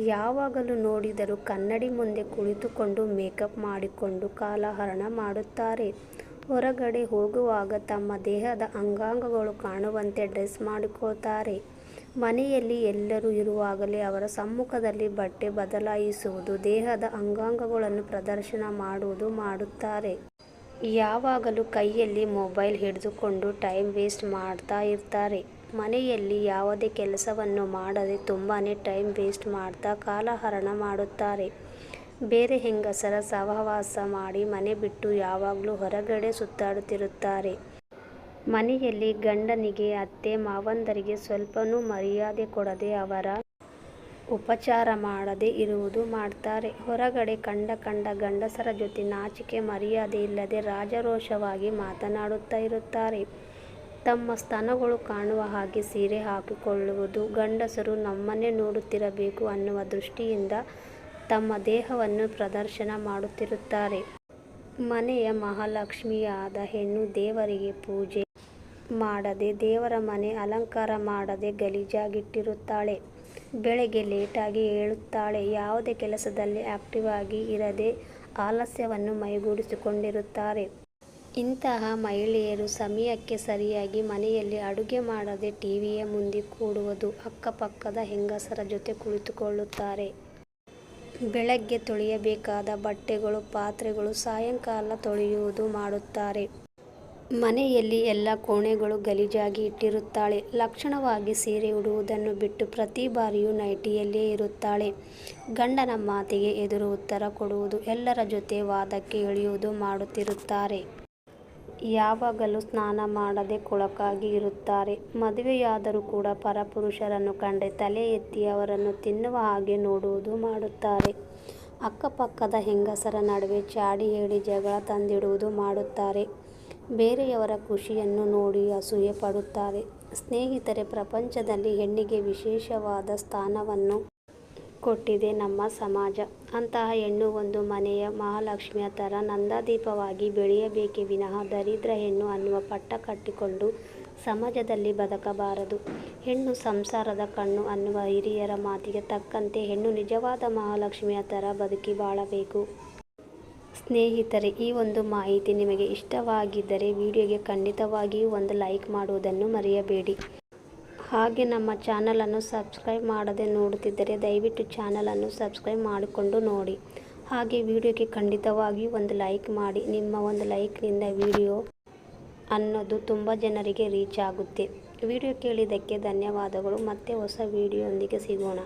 ಯಾವಾಗಲೂ ನೋಡಿದರೂ ಕನ್ನಡಿ ಮುಂದೆ ಕುಳಿತುಕೊಂಡು ಮೇಕಪ್ ಮಾಡಿಕೊಂಡು ಕಾಲಹರಣ ಮಾಡುತ್ತಾರೆ. ಹೊರಗಡೆ ಹೋಗುವಾಗ ತಮ್ಮ ದೇಹದ ಅಂಗಾಂಗಗಳು ಕಾಣುವಂತೆ ಡ್ರೆಸ್ ಮಾಡಿಕೊಳ್ತಾರೆ. ಮನೆಯಲ್ಲಿ ಎಲ್ಲರೂ ಇರುವಾಗಲೇ ಅವರ ಸಮ್ಮುಖದಲ್ಲಿ ಬಟ್ಟೆ ಬದಲಾಯಿಸುವುದು, ದೇಹದ ಅಂಗಾಂಗಗಳನ್ನು ಪ್ರದರ್ಶನ ಮಾಡುವುದು ಮಾಡುತ್ತಾರೆ. ಯಾವಾಗಲೂ ಕೈಯಲ್ಲಿ ಮೊಬೈಲ್ ಹಿಡಿದುಕೊಂಡು ಟೈಮ್ ವೇಸ್ಟ್ ಮಾಡ್ತಾ ಇರ್ತಾರೆ. ಮನೆಯಲ್ಲಿ ಯಾವುದೇ ಕೆಲಸವನ್ನು ಮಾಡದೆ ತುಂಬಾನೇ ಟೈಮ್ ವೇಸ್ಟ್ ಮಾಡ್ತಾ ಕಾಲಹರಣ ಮಾಡುತ್ತಾರೆ. ಬೇರೆ ಹೆಂಗಸರ ಸಹವಾಸ ಮಾಡಿ ಮನೆ ಬಿಟ್ಟು ಯಾವಾಗಲೂ ಹೊರಗಡೆ ಸುತ್ತಾಡುತ್ತಿರುತ್ತಾರೆ. ಮನೆಯಲ್ಲಿ ಗಂಡನಿಗೆ, ಅತ್ತೆ ಮಾವಂದರಿಗೆ ಸ್ವಲ್ಪನೂ ಮರ್ಯಾದೆ ಕೊಡದೆ ಅವರ ಉಪಚಾರ ಮಾಡದೆ ಇರುವುದು ಮಾಡ್ತಾರೆ. ಹೊರಗಡೆ ಕಂಡ ಗಂಡಸರ ಜೊತೆ ನಾಚಿಕೆ ಮರ್ಯಾದೆ ಇಲ್ಲದೆ ರಾಜಾರೋಷವಾಗಿ ಮಾತನಾಡುತ್ತಾ ಇರುತ್ತಾರೆ. ತಮ್ಮ ಸ್ತನಗಳು ಕಾಣುವ ಹಾಗೆ ಸೀರೆ ಹಾಕಿಕೊಳ್ಳುವುದು, ಗಂಡಸರು ನಮ್ಮನ್ನೇ ನೋಡುತ್ತಿರಬೇಕು ಅನ್ನುವ ದೃಷ್ಟಿಯಿಂದ ತಮ್ಮ ದೇಹವನ್ನು ಪ್ರದರ್ಶನ ಮಾಡುತ್ತಿರುತ್ತಾರೆ. ಮನೆಯ ಮಹಾಲಕ್ಷ್ಮಿಯಾದ ಹೆಣ್ಣು ದೇವರಿಗೆ ಪೂಜೆ ಮಾಡದೆ, ದೇವರ ಮನೆ ಅಲಂಕಾರ ಮಾಡದೆ ಗಲೀಜಾಗಿಟ್ಟಿರುತ್ತಾಳೆ. ಬೆಳಗ್ಗೆ ಲೇಟಾಗಿ ಏಳುತ್ತಾಳೆ. ಯಾವುದೇ ಕೆಲಸದಲ್ಲಿ ಆಕ್ಟಿವ್ ಆಗಿ ಇರದೆ ಆಲಸ್ಯವನ್ನು ಮೈಗೂಡಿಸಿಕೊಂಡಿರುತ್ತಾರೆ. ಇಂತಹ ಮಹಿಳೆಯರು ಸಮಯಕ್ಕೆ ಸರಿಯಾಗಿ ಮನೆಯಲ್ಲಿ ಅಡುಗೆ ಮಾಡದೆ ಟಿವಿಯ ಮುಂದೆ ಕೂಡುವುದು, ಅಕ್ಕಪಕ್ಕದ ಹೆಂಗಸರ ಜೊತೆ ಕುಳಿತುಕೊಳ್ಳುತ್ತಾರೆ. ಬೆಳಗ್ಗೆ ತೊಳೆಯಬೇಕಾದ ಬಟ್ಟೆಗಳು, ಪಾತ್ರೆಗಳು ಸಾಯಂಕಾಲ ತೊಳೆಯುವುದು ಮಾಡುತ್ತಾರೆ. ಮನೆಯಲ್ಲಿ ಎಲ್ಲ ಕೋಣೆಗಳು ಗಲೀಜಾಗಿ ಇಟ್ಟಿರುತ್ತಾಳೆ. ಲಕ್ಷಣವಾಗಿ ಸೀರೆ ಉಡುವುದನ್ನು ಬಿಟ್ಟು ಪ್ರತಿ ಬಾರಿಯೂ ನೈಟಿಯಲ್ಲೇ ಇರುತ್ತಾಳೆ. ಗಂಡನ ಮಾತಿಗೆ ಎದುರು ಉತ್ತರ ಕೊಡುವುದು, ಎಲ್ಲರ ಜೊತೆ ವಾದಕ್ಕೆ ಇಳಿಯುವುದು ಮಾಡುತ್ತಿರುತ್ತಾರೆ. ಯಾವಾಗಲೂ ಸ್ನಾನ ಮಾಡದೆ ಕೊಳಕಾಗಿ ಇರುತ್ತಾರೆ. ಮದುವೆಯಾದರೂ ಕೂಡ ಪರಪುರುಷರನ್ನು ಕಂಡರೆ ತಲೆ ಎತ್ತಿ ಅವರನ್ನು ತಿನ್ನುವ ಹಾಗೆ ನೋಡುವುದು ಮಾಡುತ್ತಾರೆ. ಅಕ್ಕಪಕ್ಕದ ಹೆಂಗಸರ ನಡುವೆ ಚಾಡಿ ಹೇಳಿ ಜಗಳ ತಂದಿಡುವುದು ಮಾಡುತ್ತಾರೆ. ಬೇರೆಯವರ ಖುಷಿಯನ್ನು ನೋಡಿ ಅಸೂಯೆ ಪಡುತ್ತಾರೆ. ಸ್ನೇಹಿತರೆ, ಪ್ರಪಂಚದಲ್ಲಿ ಹೆಣ್ಣಿಗೆ ವಿಶೇಷವಾದ ಸ್ಥಾನವನ್ನು ಕೊಟ್ಟಿದೆ ನಮ್ಮ ಸಮಾಜ. ಅಂತಹ ಹೆಣ್ಣು ಒಂದು ಮನೆಯ ಮಹಾಲಕ್ಷ್ಮಿಯ ಥರ ನಂದಾದೀಪವಾಗಿ ಬೆಳೆಯಬೇಕೇ ವಿನಃ ದರಿದ್ರ ಹೆಣ್ಣು ಅನ್ನುವ ಪಟ್ಟ ಕಟ್ಟಿಕೊಂಡು ಸಮಾಜದಲ್ಲಿ ಬದುಕಬಾರದು. ಹೆಣ್ಣು ಸಂಸಾರದ ಕಣ್ಣು ಅನ್ನುವ ಹಿರಿಯರ ಮಾತಿಗೆ ತಕ್ಕಂತೆ ಹೆಣ್ಣು ನಿಜವಾದ ಮಹಾಲಕ್ಷ್ಮಿಯ ಥರ ಬದುಕಿ ಬಾಳಬೇಕು. ಸ್ನೇಹಿತರೆ, ಈ ಒಂದು ಮಾಹಿತಿ ನಿಮಗೆ ಇಷ್ಟವಾಗಿದ್ದರೆ ವಿಡಿಯೋಗೆ ಖಂಡಿತವಾಗಿಯೂ ಒಂದು ಲೈಕ್ ಮಾಡುವುದನ್ನು ಮರೆಯಬೇಡಿ. ಹಾಗೆ ನಮ್ಮ ಚಾನಲನ್ನು ಸಬ್ಸ್ಕ್ರೈಬ್ ಮಾಡದೆ ನೋಡುತ್ತಿದ್ದರೆ ದಯವಿಟ್ಟು ಚಾನಲನ್ನು ಸಬ್ಸ್ಕ್ರೈಬ್ ಮಾಡಿಕೊಂಡು ನೋಡಿ. ಹಾಗೆ ವಿಡಿಯೋಗೆ ಖಂಡಿತವಾಗಿಯೂ ಒಂದು ಲೈಕ್ ಮಾಡಿ. ನಿಮ್ಮ ಒಂದು ಲೈಕ್ನಿಂದ ವಿಡಿಯೋ ಅನ್ನೋದು ತುಂಬ ಜನರಿಗೆ ರೀಚ್ ಆಗುತ್ತೆ. ವಿಡಿಯೋ ಕೇಳಿದ್ದಕ್ಕೆ ಧನ್ಯವಾದಗಳು. ಮತ್ತೆ ಹೊಸ ವಿಡಿಯೋದೊಂದಿಗೆ ಸಿಗೋಣ.